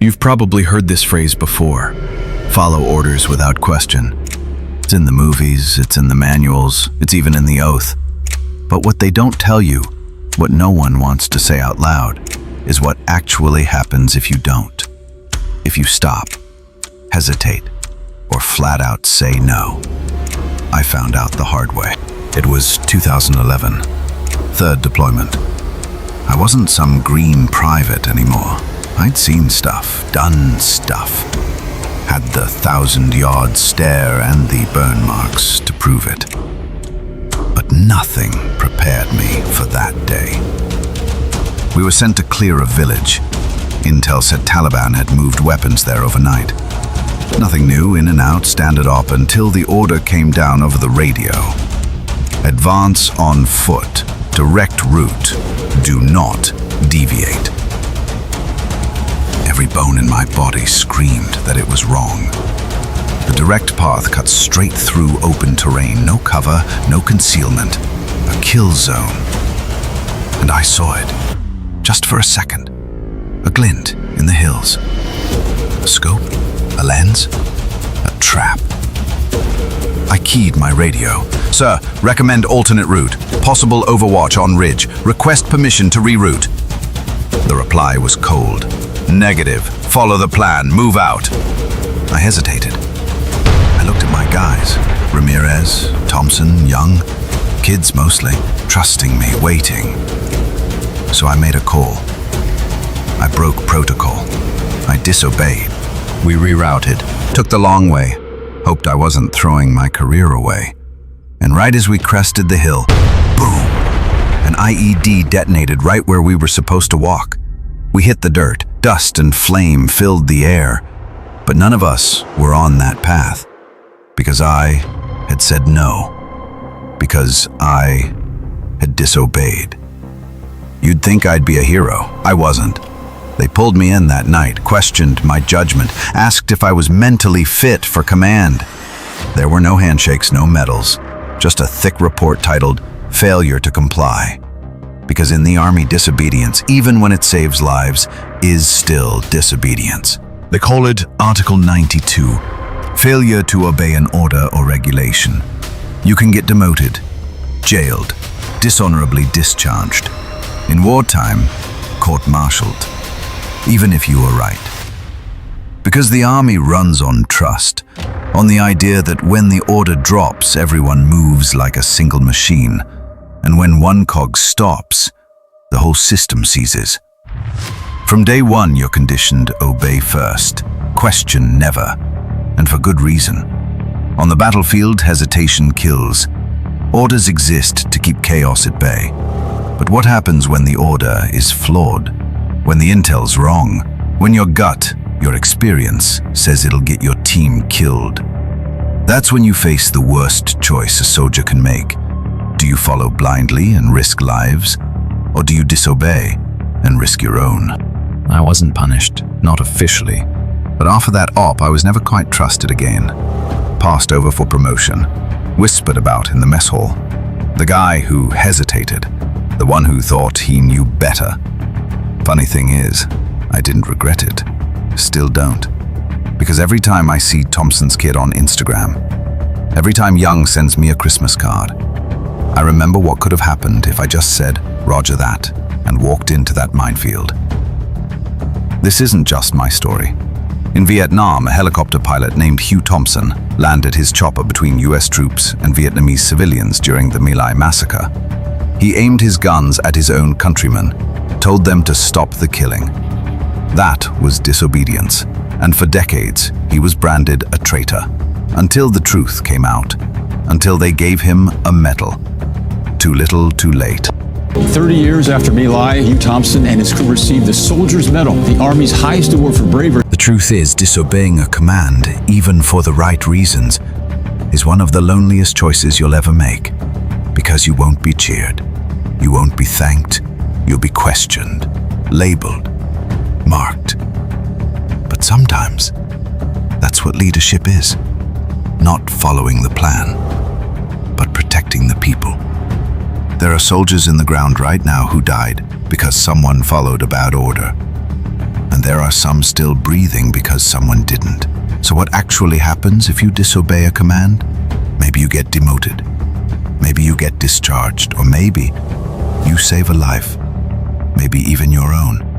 You've probably heard this phrase before. Follow orders without question. It's in the movies, it's in the manuals, it's even in the oath. But what they don't tell you, what no one wants to say out loud, is what actually happens if you don't. If you stop, hesitate, or flat out say no. I found out the hard way. It was 2011, third deployment. I wasn't some green private anymore. I'd seen stuff, done stuff. Had the 1,000-yard stare and the burn marks to prove it. But nothing prepared me for that day. We were sent to clear a village. Intel said Taliban had moved weapons there overnight. Nothing new, in and out, standard op, until the order came down over the radio. Advance on foot, direct route, do not deviate. Every bone in my body screamed that it was wrong. The direct path cut straight through open terrain, no cover, no concealment, a kill zone. And I saw it, just for a second, a glint in the hills. A scope, a lens, a trap. I keyed my radio. Sir, recommend alternate route. Possible overwatch on ridge. Request permission to reroute. The reply was cold. Negative. Follow the plan. Move out. I hesitated. I looked at my guys. Ramirez, Thompson, Young. Kids mostly. Trusting me, waiting. So I made a call. I broke protocol. I disobeyed. We rerouted. Took the long way. Hoped I wasn't throwing my career away. And right as we crested the hill, boom! An IED detonated right where we were supposed to walk. We hit the dirt. Dust and flame filled the air. But none of us were on that path. Because I had said no. Because I had disobeyed. You'd think I'd be a hero. I wasn't. They pulled me in that night, questioned my judgment, asked if I was mentally fit for command. There were no handshakes, no medals, just a thick report titled, "Failure to Comply." Because in the Army, disobedience, even when it saves lives, is still disobedience. They call it Article 92, failure to obey an order or regulation. You can get demoted, jailed, dishonorably discharged. In wartime, court-martialed. Even if you were right. Because the Army runs on trust, on the idea that when the order drops, everyone moves like a single machine, and when one cog stops, the whole system seizes. From day one, you're conditioned obey first, question never, and for good reason. On the battlefield, hesitation kills. Orders exist to keep chaos at bay. But what happens when the order is flawed? When the intel's wrong, when your gut, your experience, says it'll get your team killed. That's when you face the worst choice a soldier can make. Do you follow blindly and risk lives? Or do you disobey and risk your own? I wasn't punished, not officially. But after that op, I was never quite trusted again. Passed over for promotion, whispered about in the mess hall. The guy who hesitated, the one who thought he knew better. Funny thing is, I didn't regret it. Still don't. Because every time I see Thompson's kid on Instagram, every time Young sends me a Christmas card, I remember what could have happened if I just said, "Roger that," and walked into that minefield. This isn't just my story. In Vietnam, a helicopter pilot named Hugh Thompson landed his chopper between US troops and Vietnamese civilians during the My Lai massacre. He aimed his guns at his own countrymen, told them to stop the killing. That was disobedience, and for decades he was branded a traitor, until the truth came out, until they gave him a medal. Too little, too late. 30 years after My Lai, Hugh Thompson and his crew received the Soldier's Medal, the Army's highest award for bravery. The truth is, disobeying a command, even for the right reasons, is one of the loneliest choices you'll ever make. Because you won't be cheered, you won't be thanked, you'll be questioned, labeled, marked. But sometimes, that's what leadership is. Not following the plan, but protecting the people. There are soldiers in the ground right now who died because someone followed a bad order. And and there are some still breathing because someone didn't. So what actually happens if you disobey a command? Maybe you get demoted. Maybe you get discharged, or maybe you save a life, maybe even your own.